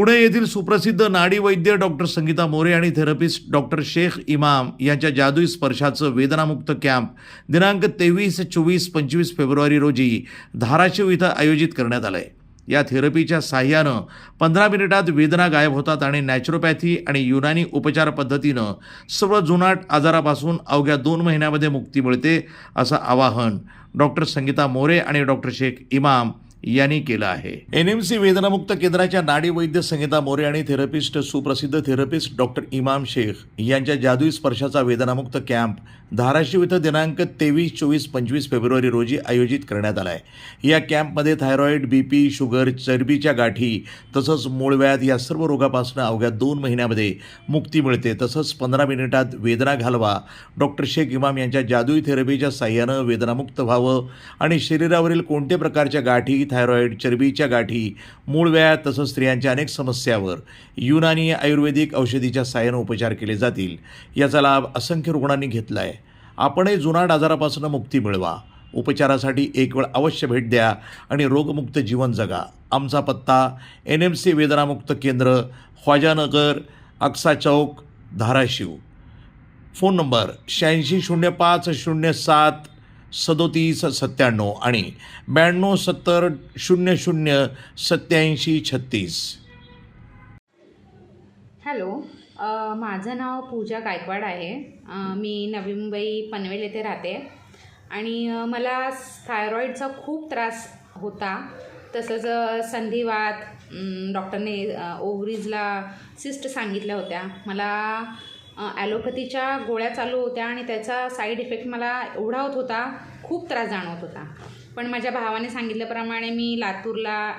पुणे येथील सुप्रसिद्ध नाडी वैद्य डॉक्टर संगीता मोरे आणि थेरपिस्ट डॉक्टर शेख इमाम यांच्या जादुई स्पर्शाचं वेदनामुक्त कॅम्प दिनांक 23, 24, 25 फेब्रुवारी रोजी धाराशिव इथं आयोजित करण्यात आलं आहे. या थेरपीच्या साह्यानं 15 मिनिटात वेदना गायब होतात आणि नॅचरोपॅथी आणि युनानी उपचार पद्धतीनं सर्व जुनाट आजारापासून अवघ्या 2 महिन्यामध्ये मुक्ती मिळते, असं आवाहन डॉक्टर संगीता मोरे आणि डॉक्टर शेख इमाम यांनी केलं आहे. NMC वेदनामुक्त केंद्राच्या नाडी वैद्य संगीता मोरे आणि थेरपिस्ट सुप्रसिद्ध थेरपिस्ट डॉक्टर इमाम शेख यांच्या जादुई स्पर्शाचा वेदनामुक्त कॅम्प धाराशिव इथं दिनांक 23, 24, 25 फेब्रुवारी रोजी आयोजित करण्यात आला आहे. या कॅम्पमध्ये थायरॉईड, BP, शुगर, चरबीच्या गाठी तसंच मूळव्याध या सर्व रोगापासून अवघ्या 2 महिन्यामध्ये मुक्ती मिळते. तसंच 15 मिनिटात वेदना घालवा. डॉक्टर शेख इमाम यांच्या जादुई थेरपीच्या साह्यानं वेदनामुक्त व्हावं आणि शरीरावरील कोणत्या प्रकारच्या गाठी, थायरॉईड, चरबीच्या गाठी, मूळव्याध तसंच स्त्रियांच्या अनेक समस्यावर युनानी आयुर्वेदिक औषधीच्या साह्यानं उपचार केले जातील. याचा लाभ असंख्य रुग्णांनी घेतला आहे. आपणही जुनाट आजारापासून मुक्ती मिळवा. उपचारासाठी एक वेळ अवश्य भेट द्या आणि रोगमुक्त जीवन जगा. आमचा पत्ता NMC वेदनामुक्त केंद्र, ख्वाजानगर, अक्सा चौक, धाराशिव. फोन नंबर 860507 3797 आणि 9270008736. हॅलो, माझं नाव पूजा गायकवाड आहे. मी नवी मुंबई पनवेल येथे राहते आणि मला थायरॉईडचा खूप त्रास होता. तसंच संधिवात, डॉक्टरने ओव्हरीजला सिस्ट सांगितल्या होत्या. मला ॲलोपॅथीच्या गोळ्या चालू होत्या आणि त्याचा साईड इफेक्ट मला एवढा होत होता, खूप त्रास जाणवत होता. पण माझ्या भावाने सांगितल्याप्रमाणे मी लातूरला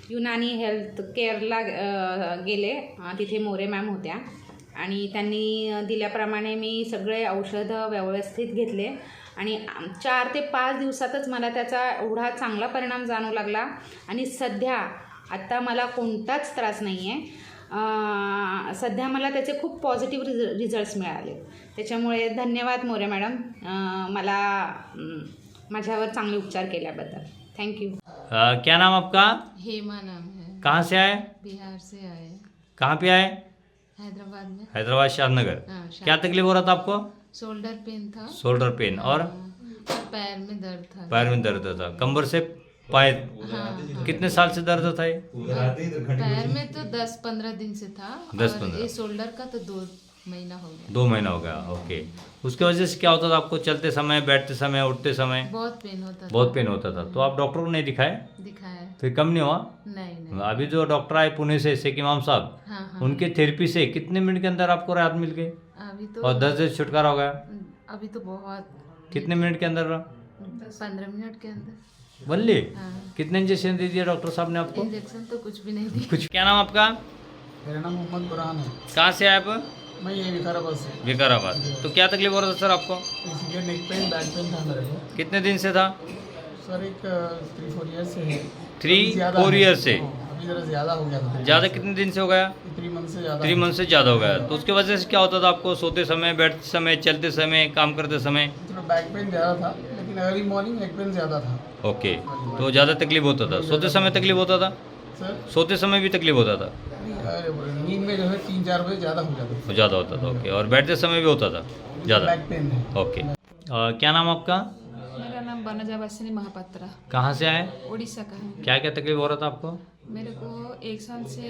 युनानी हेल्थ केअरला गेले. तिथे मोरे मॅम होत्या आणि त्यांनी दिल्याप्रमाणे मी सगळे औषधं व्यवस्थित घेतले आणि 4 ते 5 दिवसातच मला त्याचा एवढा चांगला परिणाम जाणवू लागला आणि सध्या आत्ता मला कोणताच त्रास नाही आहे. सध्या मला त्याचे खूप पॉझिटिव्ह रिझल्ट्स मिळाले. त्याच्यामुळे धन्यवाद मोरे मॅडम, मला माझ्यावर चांगले उपचार केल्याबद्दल. थँक्यू. क्या नाम आपका? हेमा नाम है. कहाँ से आए? बिहार से आए. कहाँ पे आए? हैदराबाद में. हैदराबाद, शादनगर. क्या तकलीफ हो रहा था आपको? शोल्डर पेन था. शोल्डर पेन और पैर में दर्द था. पैर में दर्द था. कमर से पैर. हाँ. कितने साल से दर्द था ये? पैर में तो 10-15 दिन से था. 10-15. ये शोल्डर का तो 2 महीना हो गया. 2 महीना हो गया. ओके. उसकी वजह से क्या होता था आपको? चलते समय, बैठते समय, उठते समय बहुत पेन होता था. बहुत पेन होता था. तो आप डॉक्टर को नहीं दिखाए? दिखाया. फिर कम नहीं हुआ? नहीं. अभी जो डॉक्टर आए पुणे से, शेख इमाम साहब, हाँ हाँ. उनके थेरेपी से कितने मिनट के अंदर आपको राहत मिल गई अभी तो और दर्द से छुटकारा हो गया? अभी तो बहुत. कितने मिनट के अंदर? 15 मिनट के अंदर. बल्ले. हाँ. कितने इंजेक्शन दे दिए डॉक्टर साहब ने आपको? इंजेक्शन तो कुछ भी नहीं दिया. कुछ. क्या नाम आपका? मेरा नाम मोहम्मद बुरहान है. कहाँ से आए आप? मैं ये विकाराबाद से. विकाराबाद. तो क्या तकलीफ हो रहा था सर आपको? इसीलिए नेक पेन, बैक पेन था मेरे को. कितने दिन से था? सर एक 3-4 ईयर्स से है. 3-4 ईयर से. अभी ज़रा ज़्यादा हो गया था. ज़्यादा कितने दिन से हो गया? 3 मंथ से ज़्यादा. 3 मंथ से ज़्यादा हो गया. तो उसकी वजह से क्या होता था आपको? सोते समय, बैठते समय, चलते समय, काम करते समय? थोड़ा बैक पेन ज़्यादा था, लेकिन अर्ली मॉर्निंग नेक पेन ज़्यादा था. ओके. तो ज़्यादा तकलीफ होता था. सोते समय तकलीफ होता था? सर सोते समय भी तकलीफ होता था? नींद में जो है 3-4 बजे ज़्यादा हो जाता था. ज़्यादा होता था. ओके. और बैठते समय भी होता था ज़्यादा? बैक पेन है. ओके. क्या नाम आपका? मेरा नाम बनजा बसिनी महापात्रा. कहाँ से आए? उड़ीसा का है. क्या क्या तकलीफ हो रहा था आपको? मेरे को 1 साल से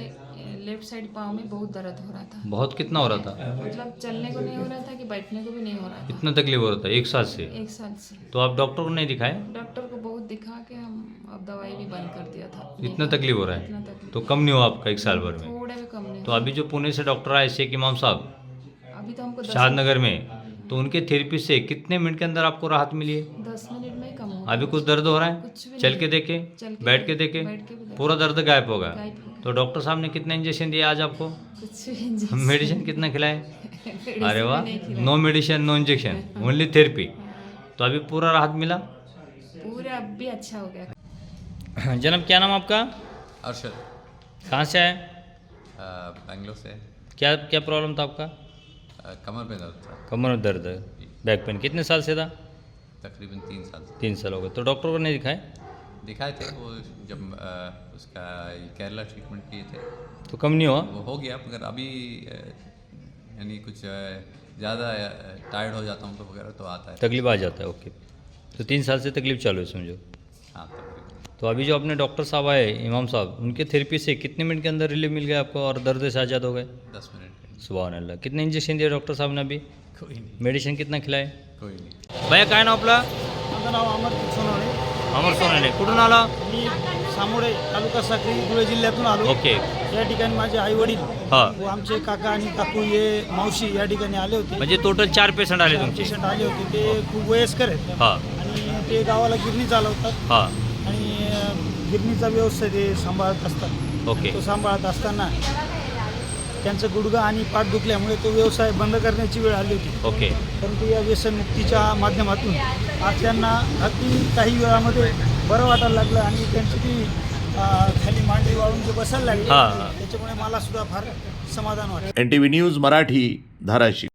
लेफ्ट साइड पाँव में बहुत दर्द हो रहा था. बहुत. कितना हो रहा था? मतलब चलने को नहीं हो रहा था कि बैठने को भी नहीं हो रहा था. कितना तकलीफ हो रहा था? 1 साल से? 1 साल से. तो आप डॉक्टर को नहीं दिखाए? डॉक्टर को बहुत दिखा के हम अब दवाई भी बंद कर दिया था. इतना तकलीफ हो रहा है? इतना तकलीफ. तो कम नहीं हुआ आपका 1 साल भर में? थोड़ा भी कम नहीं. तो अभी जो पुणे से डॉक्टर आए शेख इमाम साहब अभी तो हमको 10 शादनगर में, तो उनके थेरेपी से कितने मिनट के अंदर आपको राहत मिली है? 10 मिनट में ही कम हो. अभी कुछ दर्द हो रहा है? कुछ भी चल नहीं. के देखे? चल के बैठ के देखे? बैठ के भी देखे. पूरा दर्द गायब होगा. गायब हो गया. तो डॉक्टर साहब ने कितना इंजेक्शन दिया आज आपको? कुछ भी इंजेक्शन. मेडिसिन कितना खिलाए? मेडिसिन अरे वाह. नहीं खिलाया. No medicine, no injection, only therapy. तो अभी पूरा राहत मिला. पूरा अब भी अच्छा हो गया. जनाब, क्या नाम आपका? अरशद. कहाँ से आए? बेंगलोर से. क्या क्या प्रॉब्लम था आपका? कमर में दर्द था. कमर में दर्द, बैक पेन. कितने साल से था? तकरीबन 3 साल से. 3 साल हो गए. तो डॉक्टर को नहीं दिखाए? दिखाए थे वो जब उसका केरला ट्रीटमेंट किए थे तो कम नहीं हुआ? वो हो गया, मगर अभी यानी कुछ ज़्यादा टायर्ड हो जाता हूँ तो वगैरह तो आता है। तकलीफ आ जाता है, ओके। तो 3 साल से तकलीफ चालू है समझो। हाँ तकरीबन। तो अभी जो अपने डॉक्टर साहब आए, इमाम साहब, उनके थेरेपी से कितने मिनट के अंदर रिलीफ मिल गया आपको और दर्द से आज़ाद हो गए? 10 मिनट। सुभान अल्लाह। कितने इंजेक्शन दिए डॉक्टर साहब ने अभी? कोई नहीं, मेडिसिन कितना खिलाए? कोई नहीं। भैया काय नाव आपला? माझं नाव अमर सोनवणे. अमर सोनाने. कुठून आला? मी सामोडे तालुका साक्री धुळे जिल्ह्यातून आलो. ओके. या ठिकाणी माझे आई वडील हां, व आमचे काका आणि काकू हे मावशी या ठिकाणी आले होते. म्हणजे टोटल 4 पेशंट आले तुमचे? पेशंट आले होते, ते खूप वयस्कर आहेत हां आणि ते गावाला गिरणी चालवतात हां, आणि गिरणीचा व्यवसाय ते सांभाळत असतात. ओके. तो सांभाळत असताना त्यांचं गुडघा आणि पाठ दुखल्यामुळे तो व्यवसाय बंद करण्याची वेळ आली होती. ओके. परंतु या व्यसनमुक्तीच्या माध्यमातून आज त्यांना अगदी काही वेळामध्ये बरं वाटायला लागलं आणि त्यांची ती खाली मांडी वाळून जे बसायला लागली, हां. त्याच्यामुळे मला सुद्धा फार समाधान वाटलं. NTV news Marathi, Dharashiv.